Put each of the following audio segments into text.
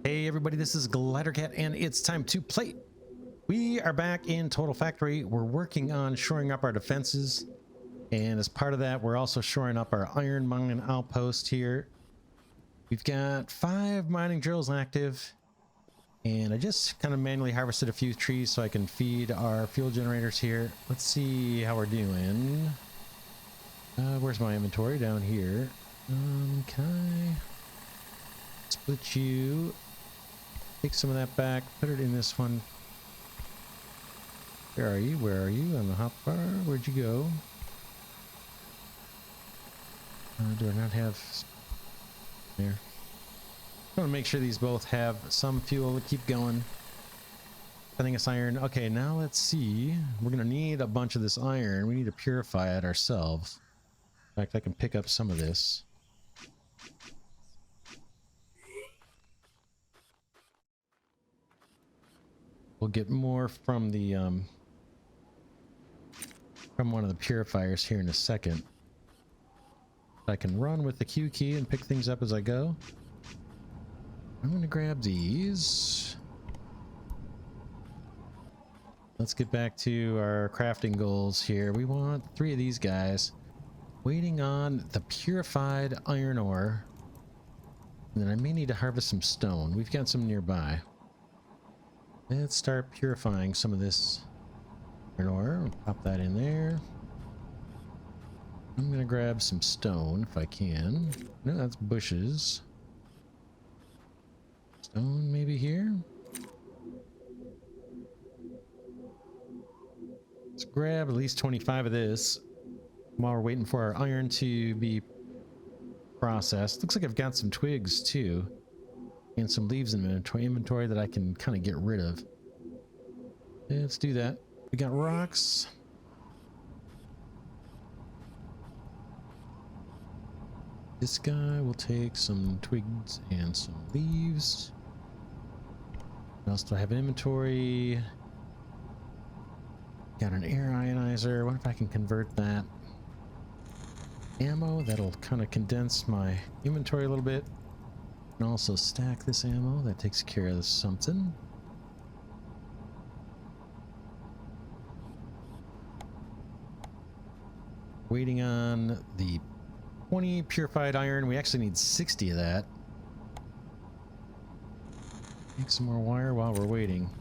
Hey everybody, this is Glidercat and it's time to play. We are back in Total Factory. We're working on shoring up our defenses, and as part of that we're also shoring up our iron mine outpost here. We've got 5 mining drills active, and I just kind of manually harvested a few trees so I can feed our fuel generators here. Let's see how we're doing. Where's my inventory? Down here. Can I split you? Take some of that back, put it in this one. Where are you? Where are you? On the hotbar? Where'd you go? Do I not have... There. I want to make sure these both have some fuel to keep going. I think it's iron. Okay, now let's see. We're going to need a bunch of this iron. We need to purify it ourselves. In fact, I can pick up some of this. We'll get more from the from one of the purifiers here in a second. I can run with the Q key and pick things up as I go. I'm going to grab these. Let's get back to our crafting goals here. We want 3 of these guys. Waiting on the purified iron ore. And then I may need to harvest some stone. We've got some nearby. Let's start purifying some of this iron ore. Pop that in there. I'm gonna grab some stone if I can. No, that's bushes. Stone maybe here. Let's grab at least 25 of this while we're waiting for our iron to be processed. Looks like I've got some twigs too. And some leaves in inventory that I can kind of get rid of. Let's do that. We got rocks. This guy will take some twigs and some leaves. What else do I have in inventory? Got an air ionizer. What if I can convert that? Ammo, that'll kind of condense my inventory a little bit. And also stack this ammo. That takes care of something. Waiting on the 20 purified iron. We actually need 60 of that. Make some more wire while we're waiting.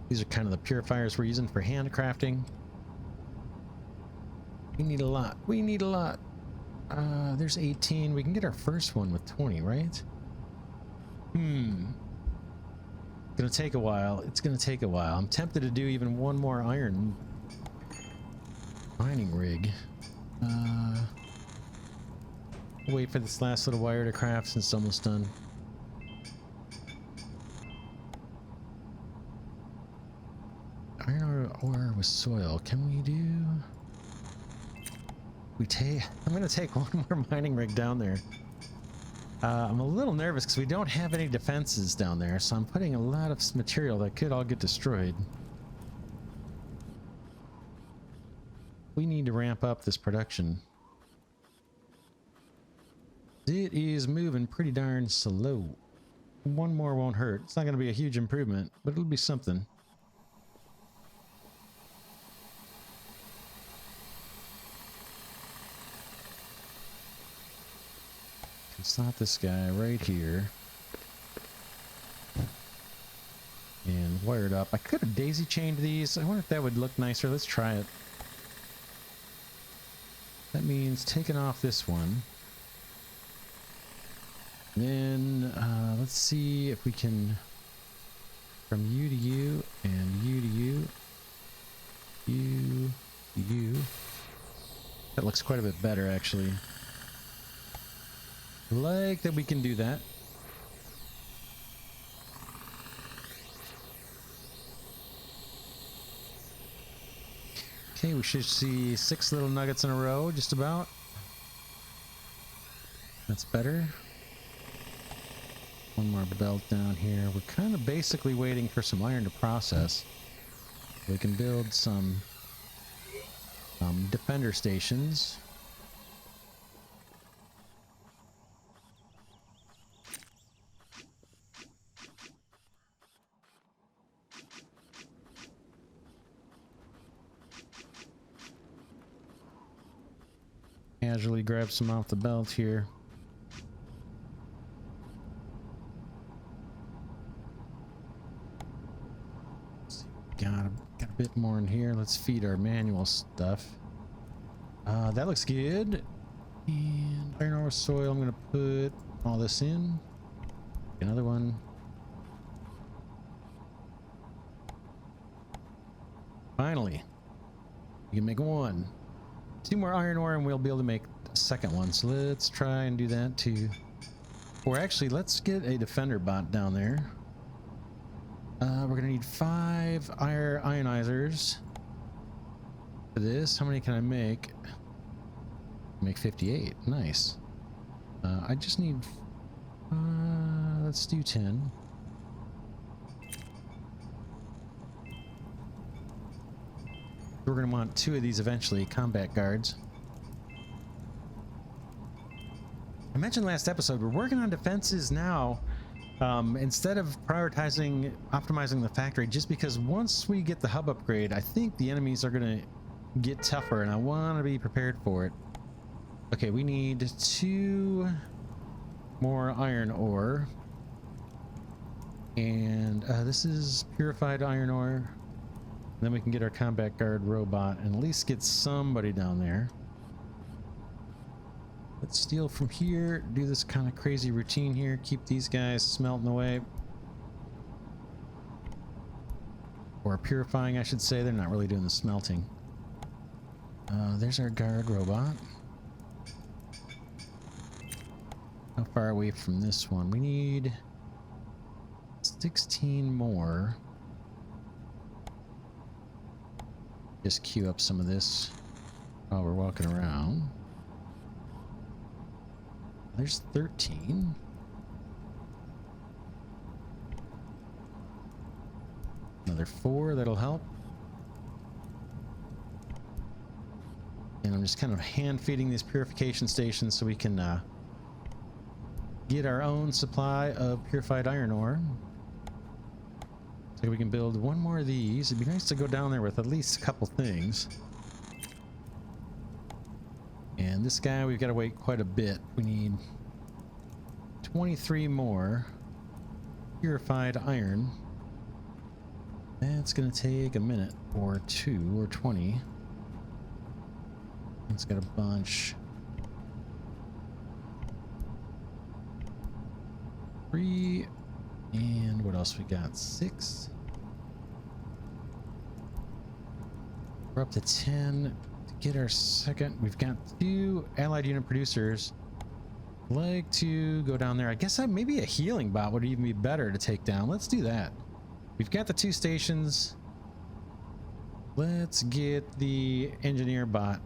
These are kind of the purifiers we're using for handcrafting. We need a lot. We need a lot. There's 18. We can get our first one with 20, right? Gonna take a while. It's gonna take a while. I'm tempted to do even one more iron mining rig. Wait for this last little wire to craft since it's almost done. Iron ore with soil. Can we do... I'm gonna take one more mining rig down there. I'm a little nervous because we don't have any defenses down there, so I'm putting a lot of material that could all get destroyed. We need to ramp up this production. It is moving pretty darn slow. One more won't hurt. It's not going to be a huge improvement, but it'll be something. Stop this guy right here and wire it up. I could have daisy chained these. I wonder if that would look nicer. Let's try it. That means taking off this one. Then let's see if we can, from you to you and you to you, you to you. That looks quite a bit better actually. Like that we can do that. Okay, we should see 6 little nuggets in a row, just about. That's better. One more belt down here. We're kind of basically waiting for some iron to process. We can build some defender stations. Casually grab some off the belt here. Got a bit more in here. Let's feed our manual stuff. That looks good. And iron ore soil, I'm gonna put all this in. Another one. Finally, we can make one. 2 more iron ore and we'll be able to make a second one. So let's try and do that too. Or actually, let's get a defender bot down there. We're gonna need 5 ionizers for this. How many can I make? Make 58. Nice. I just need let's do 10. We're gonna want 2 of these eventually, combat guards. I mentioned last episode we're working on defenses now. Instead of optimizing the factory, just because once we get the hub upgrade, I think the enemies are gonna get tougher, and I want to be prepared for it. Okay, we need 2 more iron ore, and this is purified iron ore. Then we can get our combat guard robot and at least get somebody down there. Let's steal from here, do this kind of crazy routine here, keep these guys smelting away. Or purifying, I should say. They're not really doing the smelting. There's our guard robot. How far away from this one? We need 16 more. Just queue up some of this while we're walking around. There's 13. Another 4, that'll help. And I'm just kind of hand feeding these purification stations so we can get our own supply of purified iron ore. So we can build 1 more of these. It'd be nice to go down there with at least a couple things. And this guy, we've got to wait quite a bit. We need 23 more purified iron. That's going to take a minute or 2 or 20. It's got a bunch. 3. And what else we got? 6. We're up to 10. Get our second. We've got 2 allied unit producers. Like to go down there. I guess maybe a healing bot would even be better to take down. Let's do that. We've got the 2 stations. Let's get the engineer bot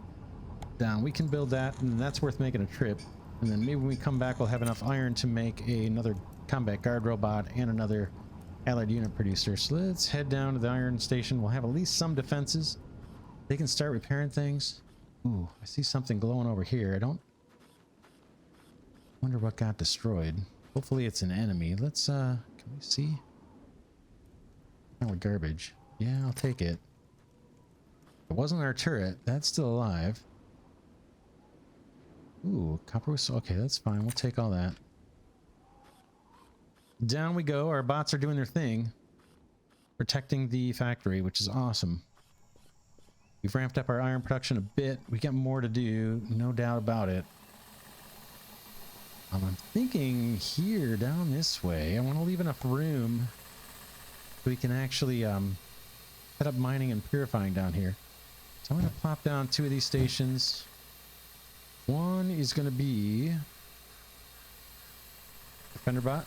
down. We can build that, and that's worth making a trip. And then maybe when we come back, we'll have enough iron to make another combat guard robot and another allied unit producer. So let's head down to the iron station. We'll have at least some defenses. They can start repairing things. Ooh, I see something glowing over here. I don't wonder what got destroyed. Hopefully it's an enemy. Let's can we see? Oh, garbage. Yeah, I'll take it. It wasn't our turret. That's still alive. Ooh, copper was okay, that's fine. We'll take all that. Down we go. Our bots are doing their thing. Protecting the factory, which is awesome. We've ramped up our iron production a bit. We got more to do, no doubt about it. I'm thinking here, down this way. I want to leave enough room so we can actually set up mining and purifying down here. So I'm going to plop down 2 of these stations. One is going to be defender bot.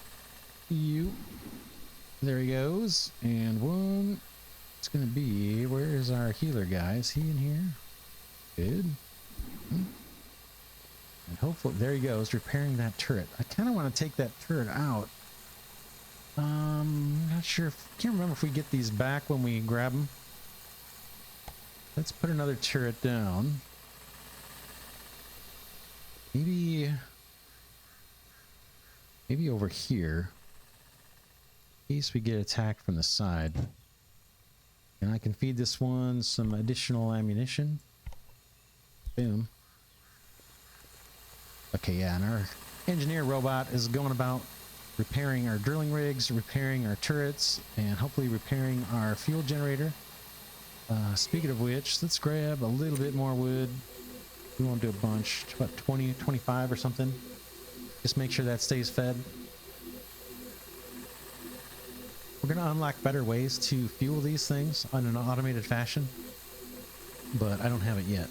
You. There he goes. And one. It's going to be, where is our healer guy? Is he in here? Good. And hopefully, there he goes, repairing that turret. I kind of want to take that turret out. Not sure, can't remember if we get these back when we grab them. Let's put another turret down. Maybe over here, in case we get attacked from the side. And I can feed this one some additional ammunition. Boom. Okay, yeah, and our engineer robot is going about repairing our drilling rigs, repairing our turrets, and hopefully repairing our fuel generator. Speaking of which, let's grab a little bit more wood. We won't do a bunch, about 20, 25 or something. Just make sure that stays fed. We're going to unlock better ways to fuel these things in an automated fashion, but I don't have it yet.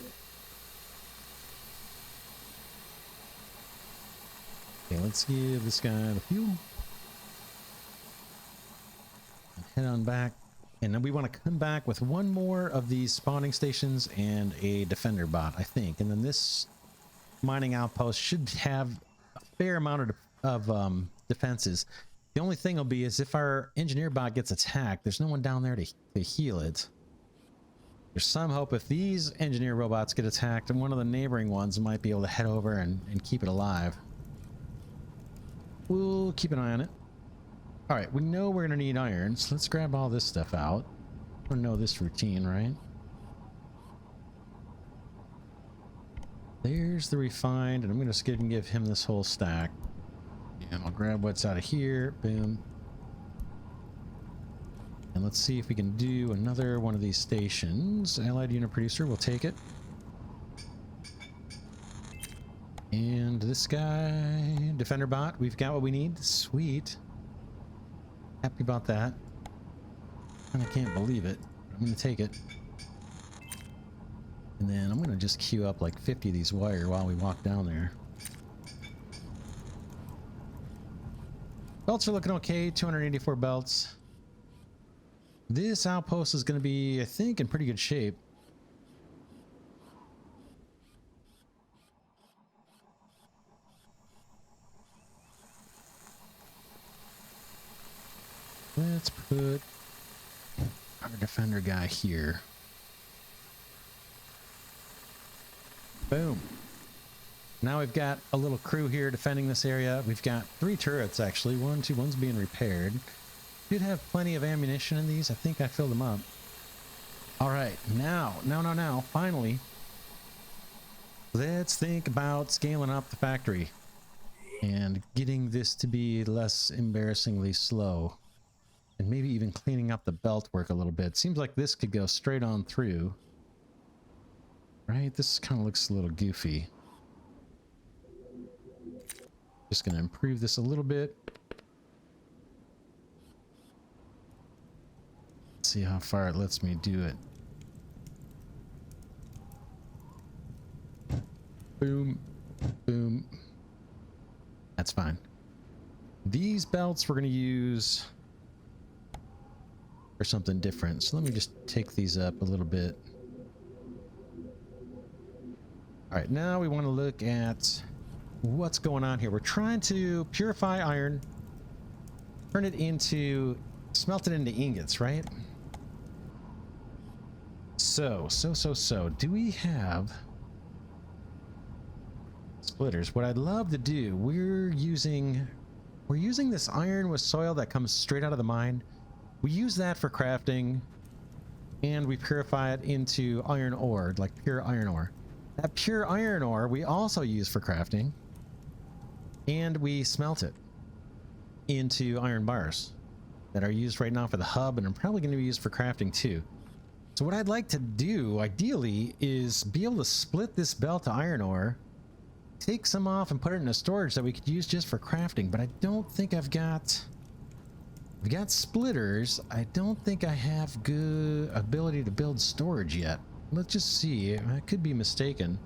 Okay, let's give this guy the fuel. Head on back. And then we want to come back with one more of these spawning stations and a defender bot, I think. And then this mining outpost should have a fair amount of defenses. The only thing will be is if our engineer bot gets attacked, there's no one down there to heal it. There's some hope if these engineer robots get attacked, and one of the neighboring ones might be able to head over and keep it alive. We'll keep an eye on it. All right, we know we're going to need iron, so let's grab all this stuff out. I know this routine, right? There's the refined, and I'm going to give him this whole stack. And I'll grab what's out of here. Boom. And let's see if we can do another one of these stations. Allied unit producer, we'll take it. And this guy, defender bot, we've got what we need. Sweet. Happy about that. And I can't believe it. I'm going to take it. And then I'm going to just queue up like 50 of these wire while we walk down there. Belts are looking okay. 284 belts. This outpost is going to be, I think, in pretty good shape. Let's put our defender guy here. Boom. Now we've got a little crew here defending this area. We've got 3 turrets actually. One's being repaired. Should have plenty of ammunition in these. I think I filled them up. All right, now, finally, let's think about scaling up the factory and getting this to be less embarrassingly slow. And maybe even cleaning up the belt work a little bit. Seems like this could go straight on through. Right? This kind of looks a little goofy. Just going to improve this a little bit. See how far it lets me do it. Boom. Boom. That's fine. These belts we're going to use for something different. So let me just take these up a little bit. All right, now we want to look at what's going on here. We're trying to purify iron, turn it into, smelt it into ingots, right? So, do we have splitters? What I'd love to do, we're using this iron with soil that comes straight out of the mine. We use that for crafting, and we purify it into iron ore, like pure iron ore. That pure iron ore we also use for crafting, and we smelt it into iron bars that are used right now for the hub, and are probably going to be used for crafting too. So what I'd like to do, ideally, is be able to split this belt to iron ore, take some off and put it in a storage that we could use just for crafting, but I don't think I've got splitters. I don't think I have good ability to build storage yet. Let's just see. I could be mistaken.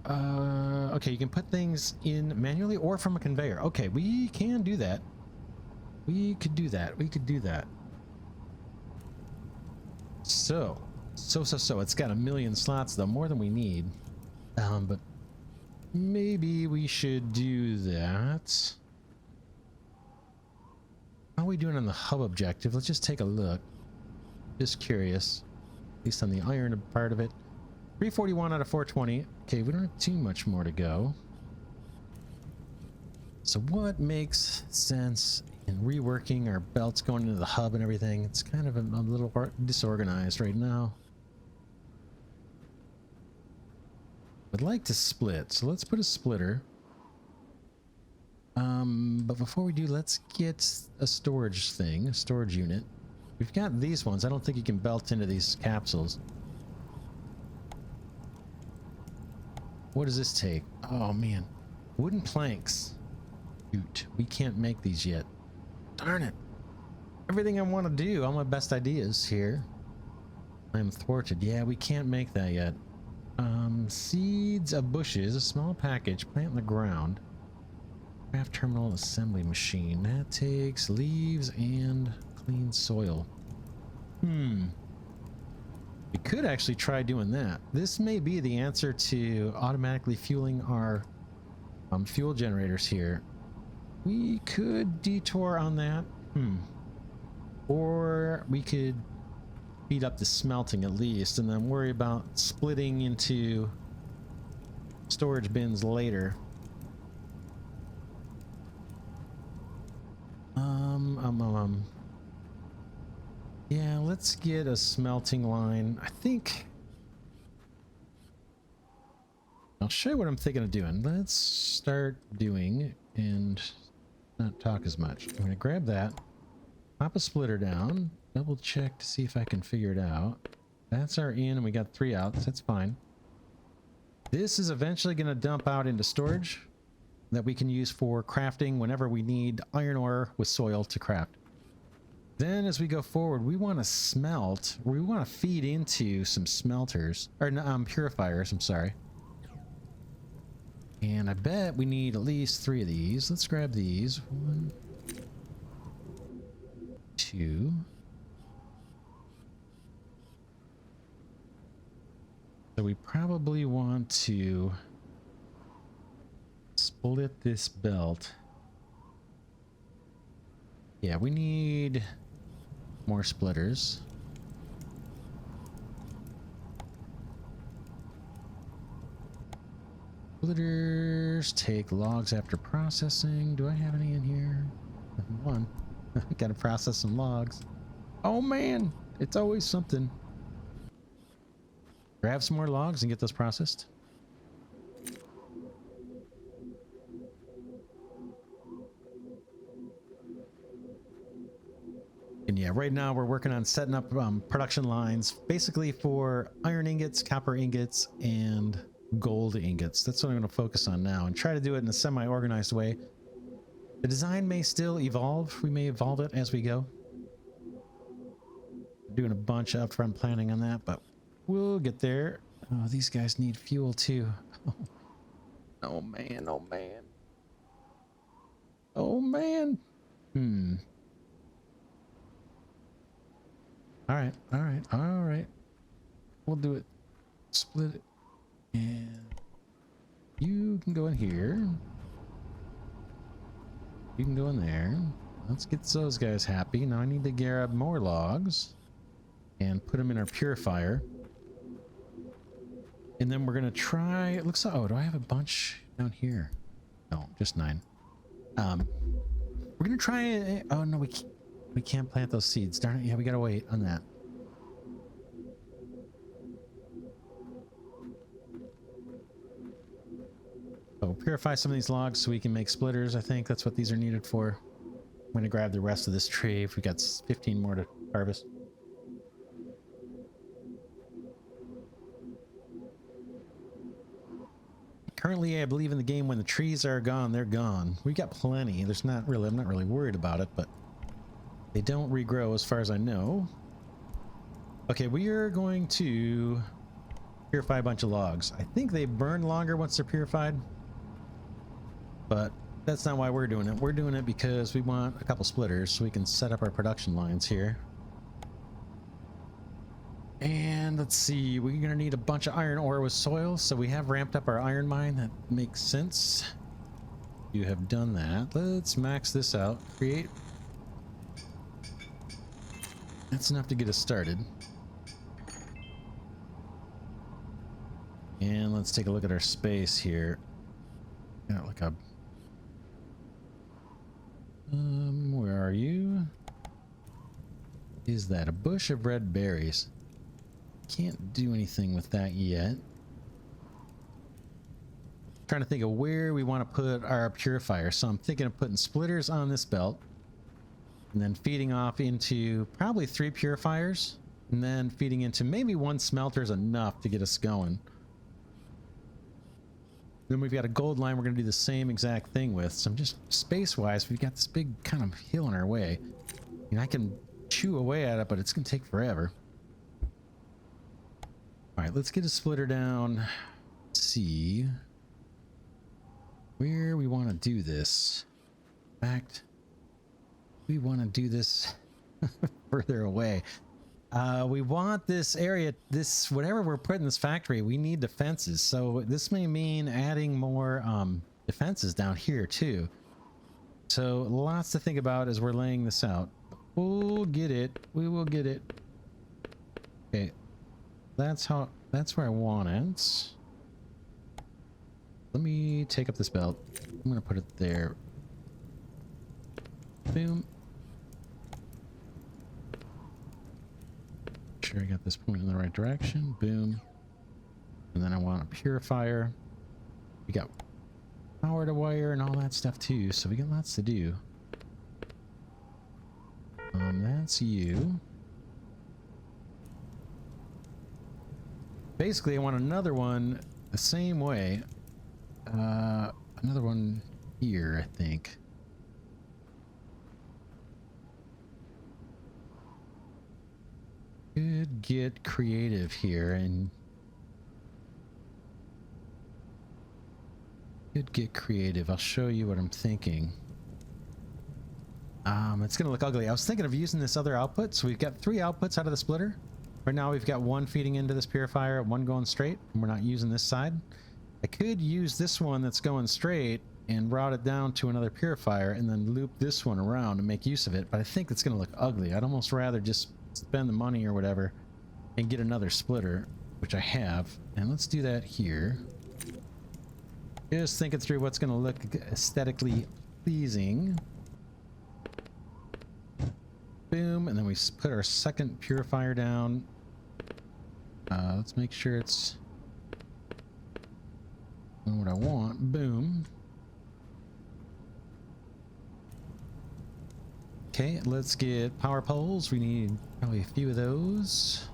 Okay, you can put things in manually or from a conveyor. Okay, we can do that. We could do that. So it's got 1 million slots though, more than we need. But maybe we should do that. How are we doing on the hub objective? Let's just take a look. Just curious. At least on the iron part of it. 341 out of 420. Okay, we don't have too much more to go. So what makes sense in reworking our belts going into the hub and everything? It's kind of a little disorganized right now. I'd like to split, so let's put a splitter. But before we do, let's get a storage thing, a storage unit. We've got these ones. I don't think you can belt into these capsules. What does this take? Oh man, wooden planks. Shoot, we can't make these yet. Darn it. Everything I want to do, all my best ideas here, I'm thwarted. Yeah, we can't make that yet. Seeds of bushes, a small package, plant in the ground. Craft terminal assembly machine. That takes leaves and clean soil. We could actually try doing that. This may be the answer to automatically fueling our fuel generators here. We could detour on that. Or we could speed up the smelting at least and then worry about splitting into storage bins later. Yeah, let's get a smelting line. I think I'll show you what I'm thinking of doing. Let's start doing and not talk as much. I'm gonna grab that, pop a splitter down, double check to see if I can figure it out. That's our in, and we got 3 outs. That's fine. This is eventually going to dump out into storage that we can use for crafting whenever we need iron ore with soil to craft. Then as we go forward, we want to smelt, we want to feed into some smelters, or purifiers, I'm sorry. And I bet we need at least 3 of these. Let's grab these. 1, 2. So we probably want to split this belt. Yeah, we need more splitters. Splitters take logs after processing. Do I have any in here? One. Gotta process some logs. Oh man, it's always something. Grab some more logs and get those processed. And yeah, right now we're working on setting up production lines basically for iron ingots, copper ingots, and gold ingots. That's what I'm going to focus on now and try to do it in a semi-organized way. The design may still evolve. We may evolve it as we go. Doing a bunch of upfront planning on that, but we'll get there. Oh, these guys need fuel too. Oh man, oh man. Oh man. All right. We'll do it. Split it. And you can go in here. You can go in there. Let's get those guys happy. Now I need to grab more logs and put them in our purifier. And then we're gonna try, it looks like, oh, do I have a bunch down here? No, just 9. We're gonna try, oh no, we can't plant those seeds. Darn it, yeah, we gotta wait on that. So purify some of these logs so we can make splitters. I think that's what these are needed for. I'm gonna grab the rest of this tree if we got 15 more to harvest. Currently, I believe in the game when the trees are gone, they're gone. We got plenty. I'm not really worried about it, but they don't regrow as far as I know. Okay, we are going to purify a bunch of logs. I think they burn longer once they're purified, but that's not why we're doing it. We're doing it because we want a couple splitters so we can set up our production lines here. And let's see, we're gonna need a bunch of iron ore with soil, so we have ramped up our iron mine. That makes sense. You have done that. Let's max this out. Create. That's enough to get us started. And let's take a look at our space here. Got like a... where are you? Is that a bush of red berries? Can't do anything with that yet. Trying to think of where we want to put our purifier. So I'm thinking of putting splitters on this belt and then feeding off into probably 3 purifiers and then feeding into maybe 1 smelter is enough to get us going. Then we've got a gold line we're going to do the same exact thing with. So I'm just space-wise, we've got this big kind of hill in our way. And I can chew away at it, but it's going to take forever. All right, let's get a splitter down. Let's see where we want to do this. In fact, we want to do this further away. We want this area, this whatever we're putting in this factory, we need defenses. So this may mean adding more defenses down here too. So lots to think about as we're laying this out. We'll get it. We will get it. Okay, that's where I want it. Let me take up this belt. I'm gonna put it there. Boom. Sure I got this point in the right direction. Boom. And then I want a purifier. We got power to wire and all that stuff too, so we got lots to do. That's you. Basically I want another one the same way. Another one here, I think. Could get creative here and could get creative. I'll show you what I'm thinking. It's gonna look ugly. I was thinking of using this other output. So we've got 3 outputs out of the splitter. Right now we've got 1 feeding into this purifier, 1 going straight, and we're not using this side. I could use this one that's going straight and route it down to another purifier and then loop this one around and make use of it, but I think it's gonna look ugly. I'd almost rather just spend the money or whatever and get another splitter, which I have, and let's do that here. Just thinking through what's going to look aesthetically pleasing. Boom, and then we put our second purifier down. Let's make sure it's doing what I want. Boom. Okay, let's get power poles. We need probably a few of those.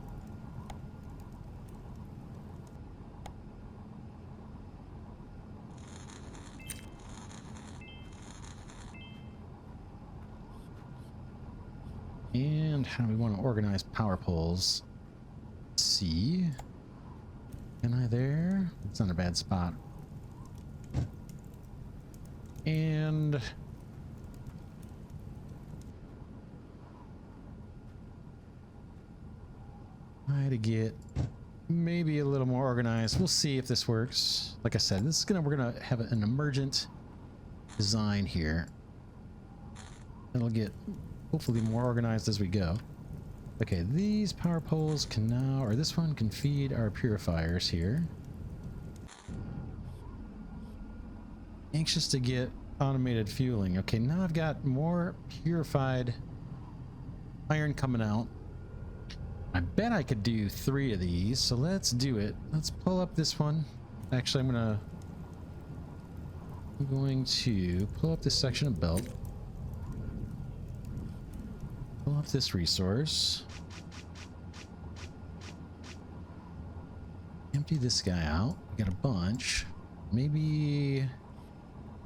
And how do we want to organize power poles? Let's see. Can I there? It's not a bad spot. And try to get maybe a little more organized. We'll see if this works. Like I said, this is we're gonna have an emergent design here. It'll get hopefully more organized as we go. Okay, these power poles can now, or this one can feed our purifiers here. Anxious to get automated fueling. Okay, now I've got more purified iron coming out. I bet I could do 3 of these, so let's do it. Let's pull up this one. Actually, I'm going to pull up this section of belt. Pull up this resource. Empty this guy out. We got a bunch. Maybe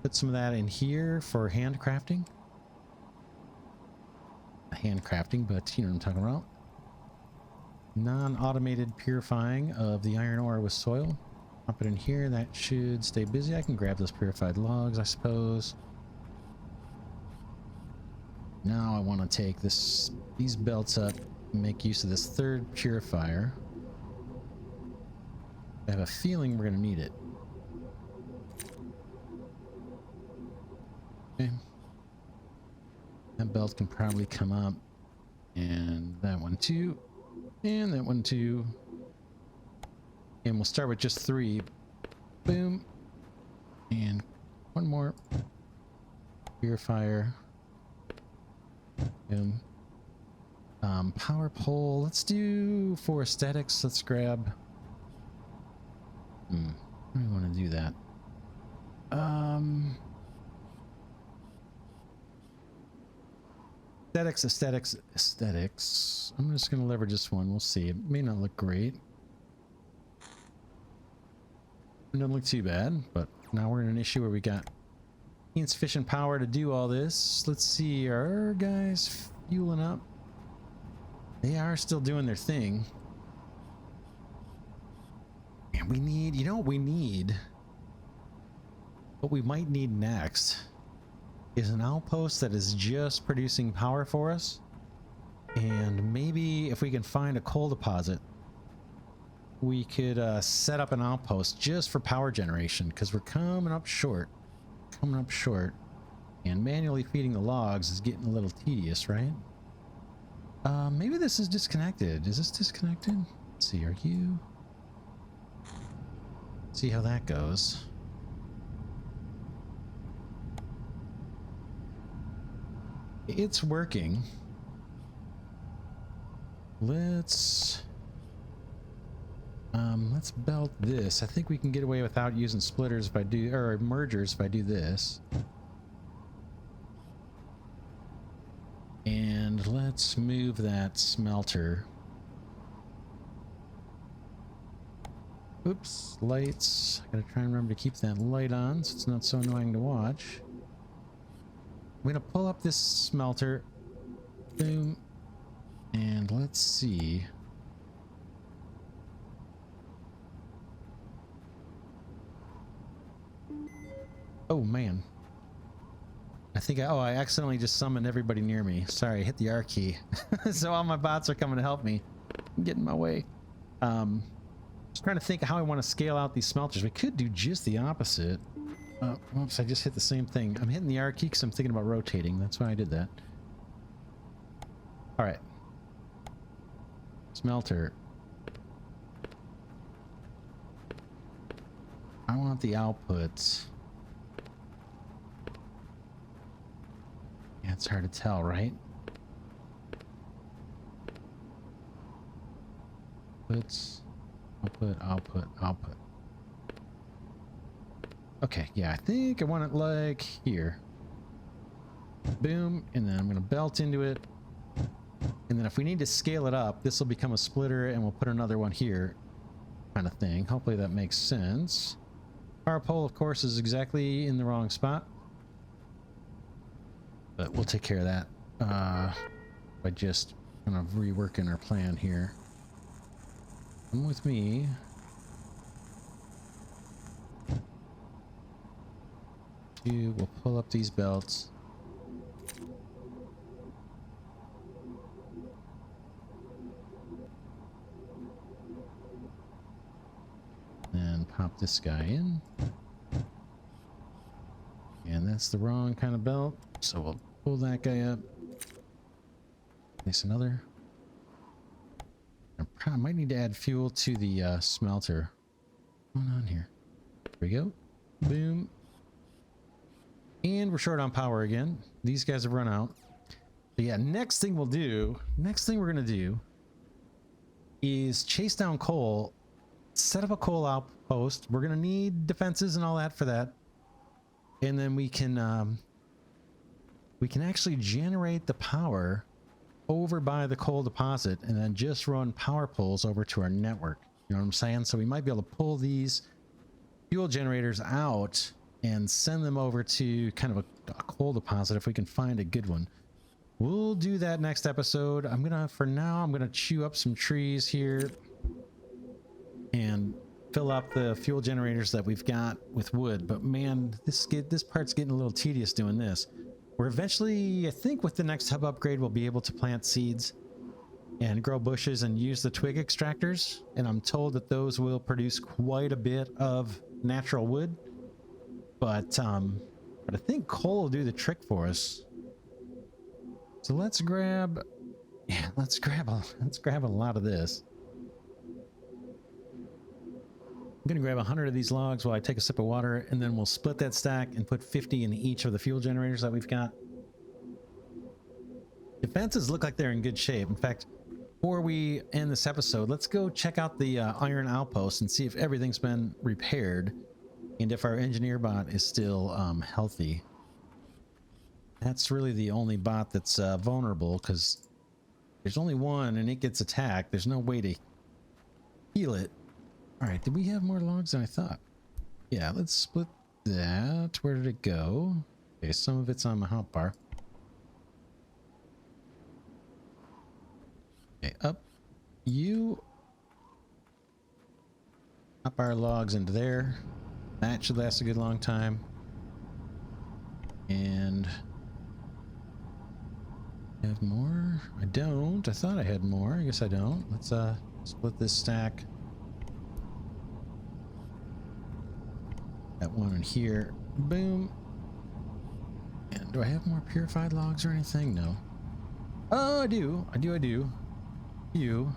put some of that in here for handcrafting. Handcrafting, but you know what I'm talking about. Non-automated purifying of the iron ore with soil. Pop it in here. That should stay busy. I can grab those purified logs, I suppose. Now I want to take these belts up and make use of this 3rd purifier. I have a feeling we're going to need it. Okay. That belt can probably come up And that one too. And that one too. And we'll start with just 3. Boom. And one more. Purifier. Boom. Power pole. Let's do for aesthetics. Let's grab. How do we want to do that? Aesthetics. I'm just going to leverage this one. We'll see. It may not look great. It doesn't look too bad, but now we're in an issue where we got insufficient power to do all this. Let's see. Are our guys fueling up? They are still doing their thing. And we need, you know what we need? What we might need next is an outpost that is just producing power for us. And maybe if we can find a coal deposit, we could set up an outpost just for power generation, because we're coming up short. And manually feeding the logs is getting a little tedious, right? Maybe this is disconnected. Is this disconnected? Let's see, are you? See how that goes. It's working. Let's belt this. I think we can get away without using splitters if I do, or mergers if I do this. And let's move that smelter. Oops, lights. I gotta try and remember to keep that light on so it's not so annoying to watch. I'm gonna pull up this smelter. Boom. And let's see. Oh man. I think I accidentally just summoned everybody near me. Sorry, I hit the R key. So all my bots are coming to help me. Get in my way. Just trying to think of how I want to scale out these smelters. We could do just the opposite. Oops, I just hit the same thing. I'm hitting the R key because I'm thinking about rotating. That's why I did that. All right. Smelter. I want the outputs. Yeah, it's hard to tell, right? Output. Okay, yeah, I think I want it like here. Boom, and then I'm gonna belt into it. And then if we need to scale it up, this will become a splitter and we'll put another one here, kind of thing. Hopefully that makes sense. Power pole, of course, is exactly in the wrong spot. But we'll take care of that by just kind of reworking our plan here. Come with me. We'll pull up these belts. And pop this guy in. And that's the wrong kind of belt. So we'll pull that guy up. Place another. I might need to add fuel to the smelter. What's going on here? There we go. Boom. And we're short on power again. These guys have run out. But yeah, next thing we're gonna do is chase down coal, set up a coal outpost. We're gonna need defenses and all that for that. And then we can actually generate the power over by the coal deposit and then just run power poles over to our network. You know what I'm saying? So we might be able to pull these fuel generators out and send them over to kind of a coal deposit if we can find a good one. We'll do that next episode. For now, I'm gonna chew up some trees here and fill up the fuel generators that we've got with wood. But man, this part's getting a little tedious doing this. We're eventually, I think with the next hub upgrade, we'll be able to plant seeds and grow bushes and use the twig extractors. And I'm told that those will produce quite a bit of natural wood. But I think coal will do the trick for us. So let's grab Yeah, let's grab a lot of this. I'm gonna grab 100 of these logs while I take a sip of water, and then we'll split that stack and put 50 in each of the fuel generators that we've got. Defenses look like they're in good shape. In fact, before we end this episode, let's go check out the iron outpost and see if everything's been repaired and if our engineer bot is still healthy. That's really the only bot that's vulnerable, because there's only one and it gets attacked. There's no way to heal it. All right, did we have more logs than I thought? Yeah, let's split that. Where did it go? Okay, some of it's on my hotbar. Okay, up. You up our logs into there. That should last a good long time. And have more? I don't. I thought I had more. I guess I don't. Let's split this stack. That one in here. Boom. And do I have more purified logs or anything? No. Oh, I do. I do. You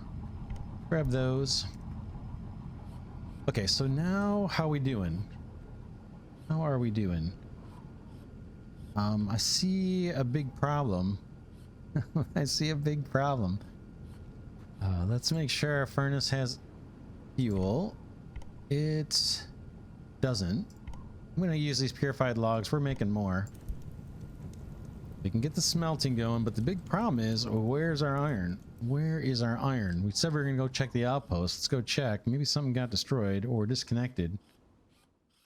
grab those. Okay, so now how we doing? How are we doing? I see a big problem. I see a big problem. Let's make sure our furnace has fuel. It doesn't. I'm gonna use these purified logs. We're making more. We can get the smelting going, but the big problem is, where's our iron? Where is our iron? We said we were gonna go check the outpost. Let's go check. Maybe something got destroyed or disconnected.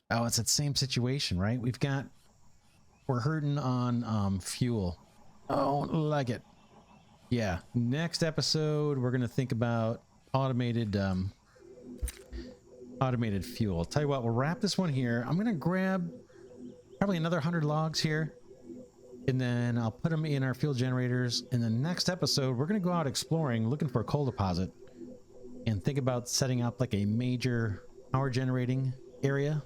Oh, it's that same situation, right? We're hurting on fuel. Oh, like it. Yeah, next episode we're gonna think about automated fuel. I'll tell you what, we'll wrap this one here. I'm gonna grab probably another 100 logs here, and then I'll put them in our fuel generators. In the next episode, we're gonna go out exploring, looking for a coal deposit, and think about setting up like a major power generating area.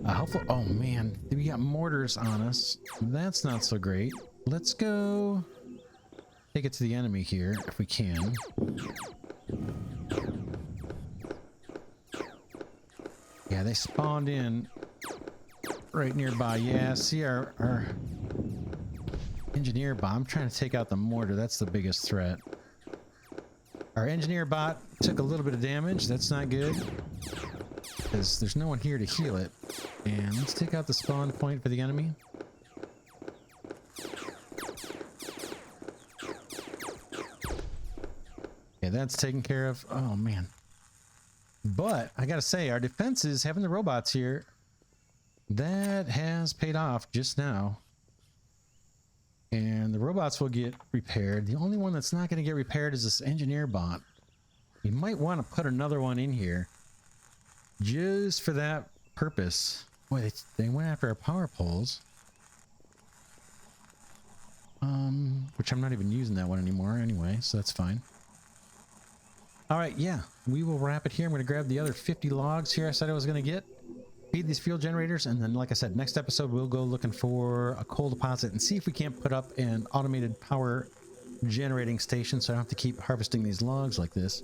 Hopefully, oh man, we got mortars on us. That's not so great. Let's go take it to the enemy here if we can. Yeah, they spawned in right nearby. Yeah, see our engineer bot. I'm trying to take out the mortar. That's the biggest threat. Our engineer bot took a little bit of damage. That's not good, because there's no one here to heal it. And let's take out the spawn point for the enemy. Okay, that's taken care of. Oh man. But I gotta say, our defenses, having the robots here, that has paid off just now. And the robots will get repaired. The only one that's not going to get repaired is this engineer bot. You might want to put another one in here just for that purpose. Boy, they went after our power poles. Which I'm not even using that one anymore anyway, so that's fine. All right, yeah, we will wrap it here. I'm going to grab the other 50 logs here I said I was going to get. Feed these fuel generators, and then, like I said, next episode we'll go looking for a coal deposit and see if we can't put up an automated power generating station so I don't have to keep harvesting these logs like this.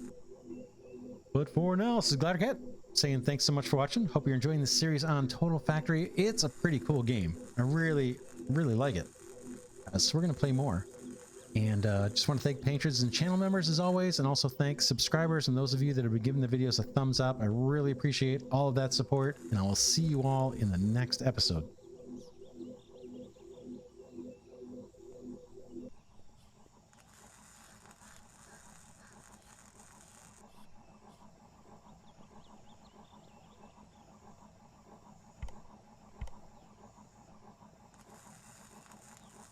But for now, this is Glidercat saying thanks so much for watching. Hope you're enjoying this series on Total Factory. It's a pretty cool game. I really like it. So we're going to play more. And just want to thank patrons and channel members as always, and also thank subscribers and those of you that have been giving the videos a thumbs up. I really appreciate all of that support, and I will see you all in the next episode.